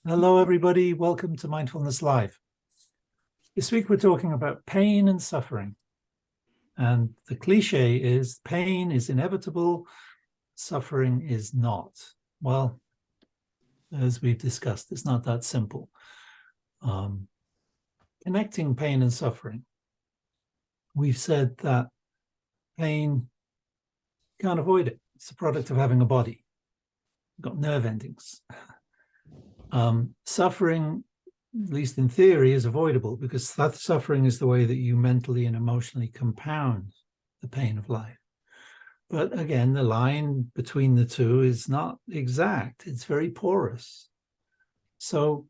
Hello, everybody. Welcome to Mindfulness Live. This week, we're talking about pain and suffering. And the cliche is pain is inevitable, suffering is not. Well, as we've discussed, it's not that simple. Connecting pain and suffering. We've said that pain, you can't avoid it. It's a product of having a body. You've got nerve endings. Suffering, at least in theory, is avoidable because that suffering is the way that you mentally and emotionally compound the pain of life. But again, the line between the two is not exact. It's very porous. So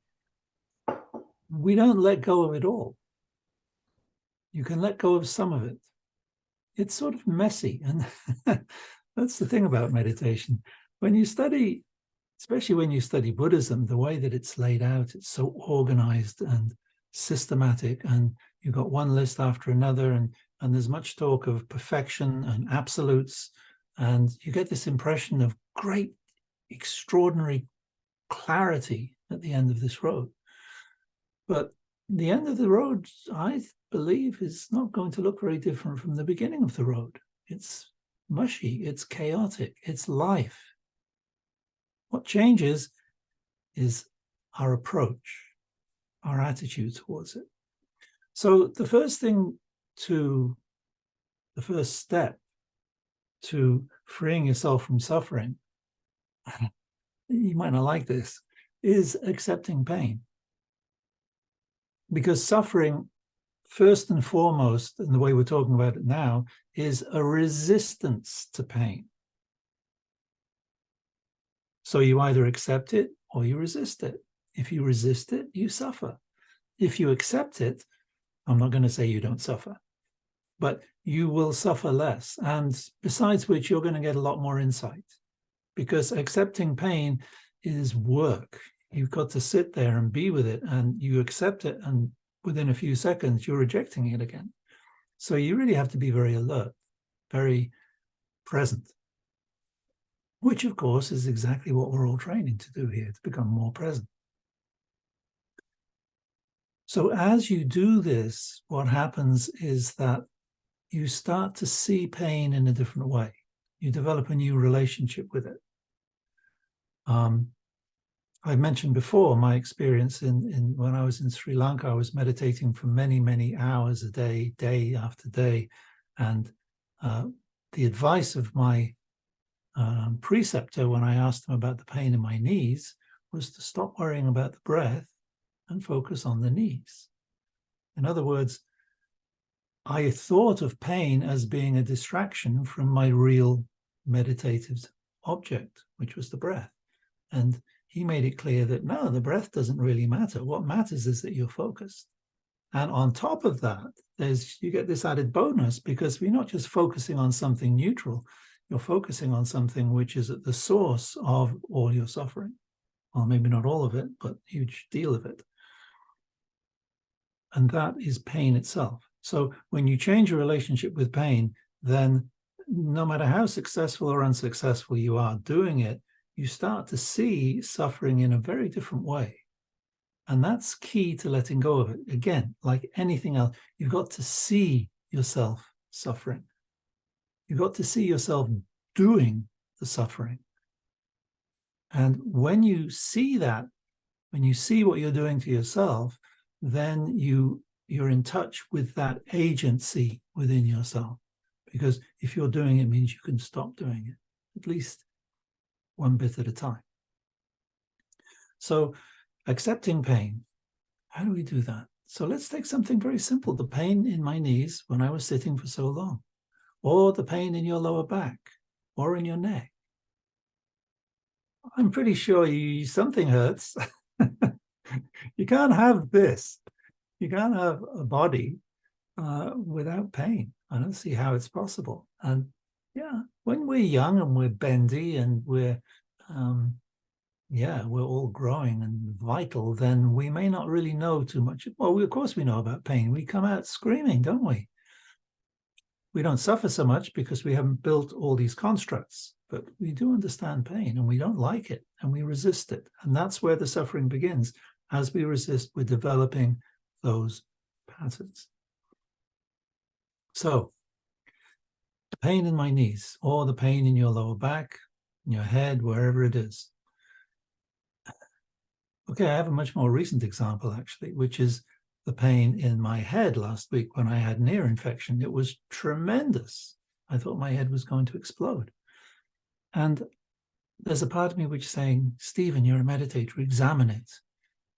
we don't let go of it all. You can let go of some of it. It's sort of messy. And that's the thing about meditation. When you study, especially when you study Buddhism, the way that it's laid out, it's so organized and systematic, and you've got one list after another, and there's much talk of perfection and absolutes, and you get this impression of great, extraordinary clarity at the end of this road. But the end of the road, I believe, is not going to look very different from the beginning of the road. It's mushy, it's chaotic, it's life. What changes is our approach, our attitude towards it. So the first step to freeing yourself from suffering, you might not like this, is accepting pain. Because suffering, first and foremost, and the way we're talking about it now, is a resistance to pain. So you either accept it or you resist it. If you resist it, you suffer. If you accept it, I'm not going to say you don't suffer, but you will suffer less. And besides which, you're going to get a lot more insight, because accepting pain is work. You've got to sit there and be with it, and you accept it, and within a few seconds, you're rejecting it again. So you really have to be very alert, very present. Which, of course, is exactly what we're all training to do here, to become more present. So as you do this, what happens is that you start to see pain in a different way. You develop a new relationship with it. I've mentioned before my experience when I was in Sri Lanka. I was meditating for many, many hours a day, day after day. And the advice of my preceptor, when I asked him about the pain in my knees, was to stop worrying about the breath and focus on the knees. In other words, I thought of pain as being a distraction from my real meditative object, which was the breath. And he made it clear that no, the breath doesn't really matter. What matters is that you're focused. And on top of that, you get this added bonus, because we're not just focusing on something neutral. You're focusing on something which is at the source of all your suffering. Well, maybe not all of it, but a huge deal of it. And that is pain itself. So when you change your relationship with pain, then no matter how successful or unsuccessful you are doing it, you start to see suffering in a very different way. And that's key to letting go of it. Again, like anything else, you've got to see yourself suffering. You've got to see yourself doing the suffering. And when you see that, when you see what you're doing to yourself, then you're in touch with that agency within yourself. Because if you're doing it, it means you can stop doing it, at least one bit at a time. So accepting pain, how do we do that? So let's take something very simple, the pain in my knees when I was sitting for so long, or the pain in your lower back, or in your neck. I'm pretty sure something hurts. You can't have this. You can't have a body without pain. I don't see how it's possible. And yeah, when we're young and we're bendy and we're all growing and vital, then we may not really know too much. Well, of course we know about pain. We come out screaming, don't we? We don't suffer so much because we haven't built all these constructs but we do understand pain, and we don't like it, and we resist it. And that's where the suffering begins. As we resist, we're developing those patterns. So, the pain in my knees, or the pain in your lower back, in your head, wherever it is. Okay, I have a much more recent example, actually, which is the pain in my head last week when I had an ear infection. It was tremendous. I thought my head was going to explode. And there's a part of me which is saying, Stephen, you're a meditator, examine it.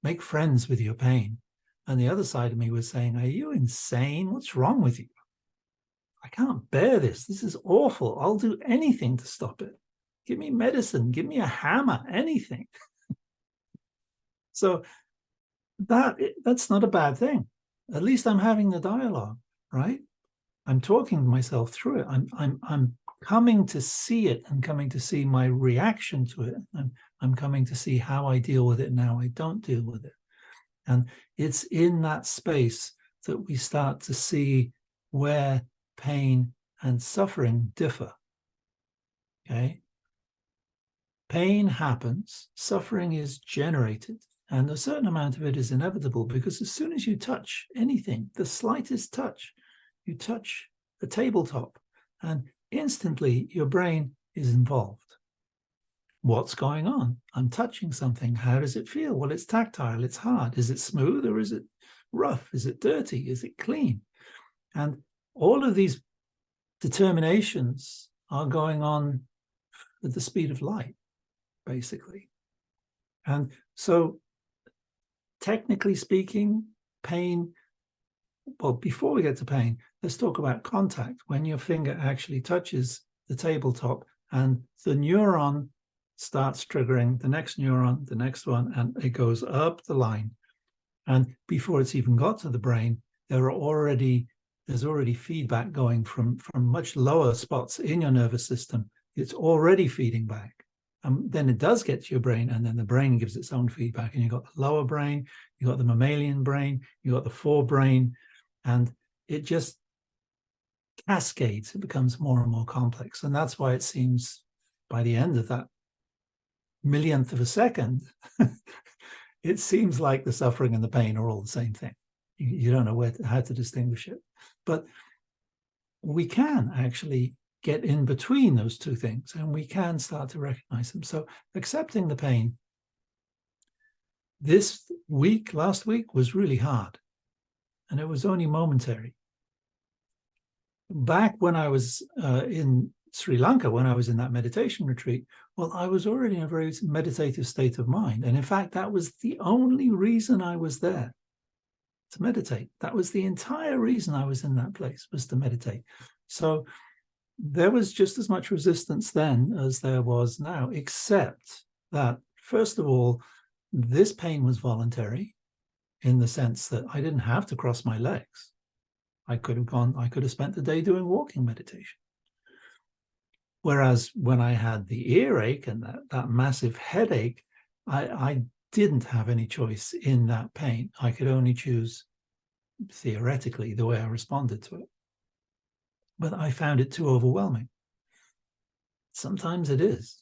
Make friends with your pain. And the other side of me was saying, are you insane? What's wrong with you? I can't bear this. This is awful. I'll do anything to stop it. Give me medicine. Give me a hammer, anything. So that's not a bad thing. At least I'm having the dialogue, right? I'm talking to myself through it. I'm coming to see it and coming to see my reaction to it. I'm coming to see how I deal with it and how I don't deal with it. And it's in that space that we start to see where pain and suffering differ. Okay? Pain happens, suffering is generated, and a certain amount of it is inevitable, because as soon as you touch anything, the slightest touch, you touch the tabletop, and instantly your brain is involved. What's going on? I'm touching something. How does it feel? Well, it's tactile, it's hard. Is it smooth or is it rough? Is it dirty? Is it clean? And all of these determinations are going on at the speed of light, basically. And so, technically speaking, pain, well, before we get to pain, let's talk about contact. When your finger actually touches the tabletop and the neuron starts triggering the next neuron, the next one, and it goes up the line. And before it's even got to the brain, there's already feedback going from much lower spots in your nervous system. It's already feeding back. Then it does get to your brain, and then the brain gives its own feedback. And you've got the lower brain, you've got the mammalian brain, you've got the forebrain, and it just cascades. It becomes more and more complex. And that's why it seems by the end of that millionth of a second, it seems like the suffering and the pain are all the same thing. You don't know how to distinguish it. But we can actually get in between those two things, and we can start to recognize them. So accepting the pain last week was really hard, and it was only momentary. Back when I was in Sri Lanka, when I was in that meditation retreat, well, I was already in a very meditative state of mind. And in fact, that was the only reason I was there, to meditate. That was the entire reason I was in that place, was to meditate. So there was just as much resistance then as there was now, except that, first of all, this pain was voluntary in the sense that I didn't have to cross my legs. I could have spent the day doing walking meditation. Whereas when I had the earache and that massive headache, I didn't have any choice in that pain. I could only choose, theoretically, the way I responded to it. But I found it too overwhelming. Sometimes it is.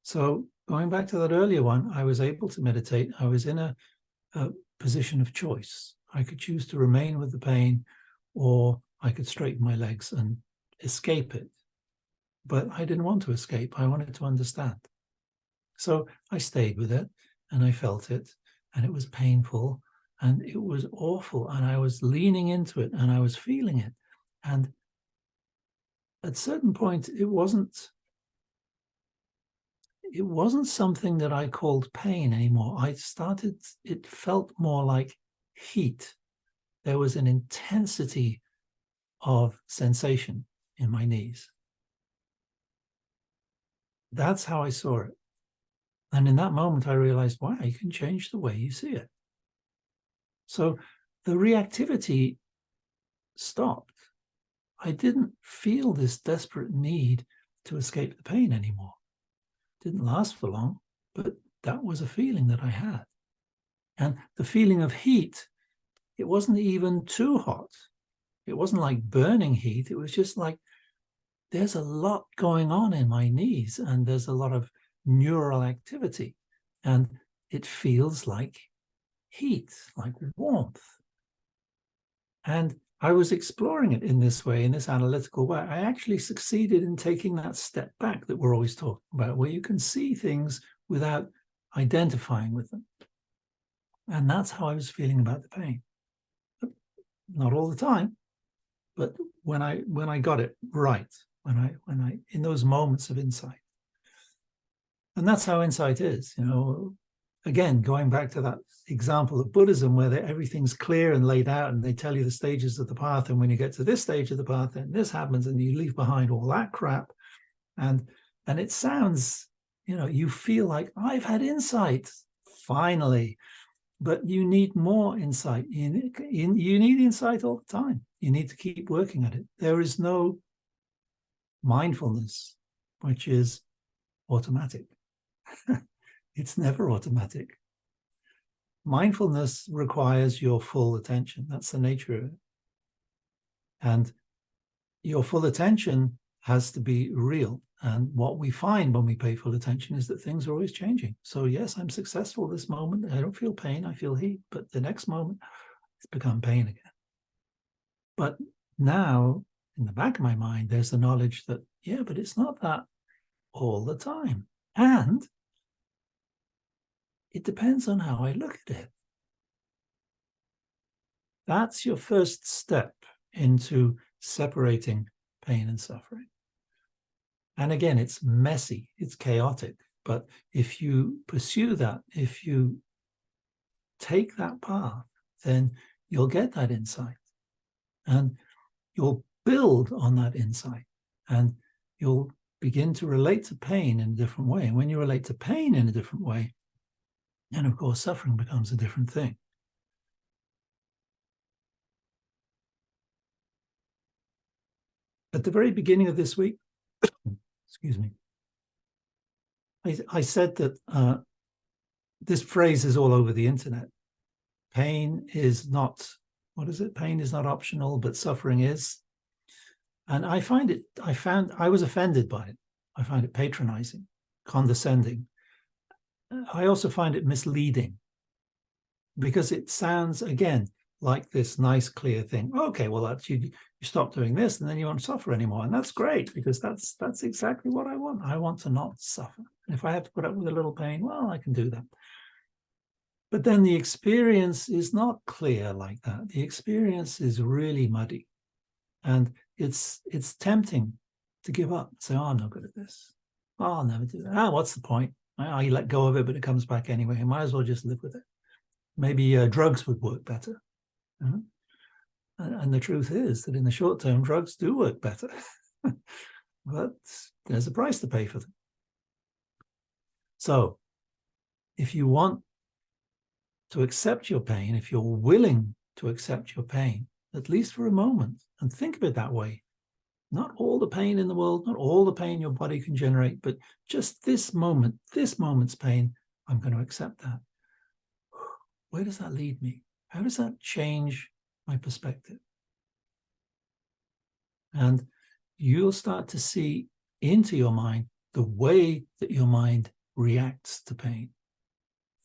So going back to that earlier one, I was able to meditate. I was in a position of choice. I could choose to remain with the pain, or I could straighten my legs and escape it. But I didn't want to escape. I wanted to understand. So I stayed with it, and I felt it, and it was painful, and it was awful, and I was leaning into it, and I was feeling it. And at a certain point, it wasn't something that I called pain anymore. It felt more like heat. There was an intensity of sensation in my knees. That's how I saw it. And in that moment, I realized, wow, you can change the way you see it. So the reactivity stopped. I didn't feel this desperate need to escape the pain anymore. It didn't last for long, but that was a feeling that I had. And the feeling of heat, it wasn't even too hot. It wasn't like burning heat. It was just like there's a lot going on in my knees, and there's a lot of neural activity, and it feels like heat, like warmth. And I was exploring it in this way, in this analytical way. I actually succeeded in taking that step back that we're always talking about, where you can see things without identifying with them. And that's how I was feeling about the pain. Not all the time, but when I got it right, when I in those moments of insight. And that's how insight is, you know. Again, going back to that example of Buddhism, where everything's clear and laid out, and they tell you the stages of the path, and when you get to this stage of the path, then this happens, and you leave behind all that crap. And it sounds, you know, you feel like, I've had insight finally, but you need more insight. You need insight all the time. You need to keep working at it. There is no mindfulness which is automatic. It's never automatic. Mindfulness requires your full attention. That's the nature of it. And your full attention has to be real. And what we find when we pay full attention is that things are always changing. So yes, I'm successful this moment. I don't feel pain, I feel heat. But the next moment, it's become pain again. But now, in the back of my mind, there's the knowledge that, yeah, but it's not that all the time. And it depends on how I look at it. That's your first step into separating pain and suffering. And again, it's messy, it's chaotic. But if you pursue that, if you take that path, then you'll get that insight. And you'll build on that insight. And you'll begin to relate to pain in a different way. And when you relate to pain in a different way, then of course suffering becomes a different thing. At the very beginning of this week, excuse me, I said that this phrase is all over the internet. Pain is not, what is it? Pain is not optional, but suffering is. And I was offended by it. I find it patronizing, condescending. I also find it misleading, because it sounds, again, like this nice, clear thing. Okay, well, that's you stop doing this, and then you won't suffer anymore. And that's great, because that's exactly what I want. I want to not suffer. And if I have to put up with a little pain, well, I can do that. But then the experience is not clear like that. The experience is really muddy. And it's tempting to give up. Say, oh, I'm not good at this. Oh, I'll never do that. What's the point? You let go of it, but it comes back anyway. I might as well just live with it. Maybe drugs would work better. And the truth is that in the short term, drugs do work better. But there's a price to pay for them. So if you want to accept your pain, if you're willing to accept your pain, at least for a moment, and think of it that way, not all the pain in the world, not all the pain your body can generate, but just this moment, this moment's pain, I'm going to accept that. Where does that lead me? How does that change my perspective? And you'll start to see into your mind the way that your mind reacts to pain.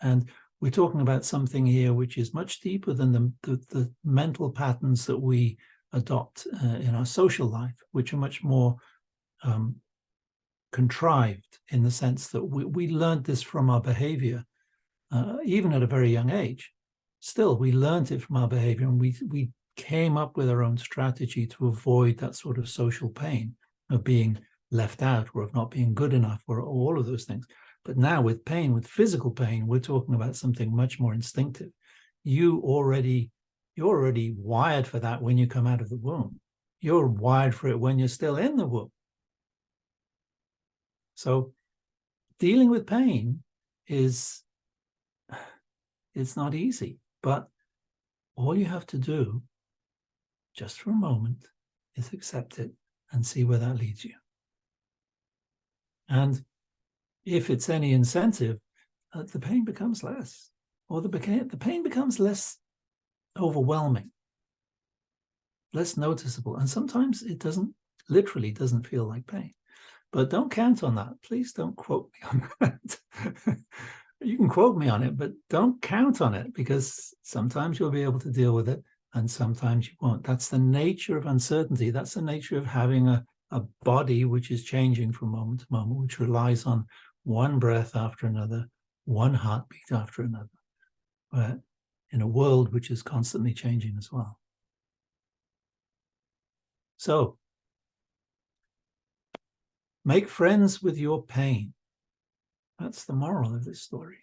And we're talking about something here which is much deeper than the mental patterns that we adopt in our social life, which are much more contrived, in the sense that we learned this from our behavior, even at a very young age. Still, we learned it from our behavior, and we came up with our own strategy to avoid that sort of social pain of being left out, or of not being good enough, or all of those things. But now with pain, with physical pain, we're talking about something much more instinctive. You're already wired for that when you come out of the womb. You're wired for it when you're still in the womb. So dealing with pain it's not easy, but all you have to do, just for a moment, is accept it and see where that leads you. And if it's any incentive, the pain becomes less, or the pain becomes less overwhelming, less noticeable. And sometimes it doesn't literally doesn't feel like pain. But don't count on that. Please don't quote me on that. You can quote me on it, but don't count on it, because sometimes you'll be able to deal with it and sometimes you won't. That's the nature of uncertainty. That's the nature of having a body which is changing from moment to moment, which relies on one breath after another, one heartbeat after another, but in a world which is constantly changing as well. So, make friends with your pain. That's the moral of this story.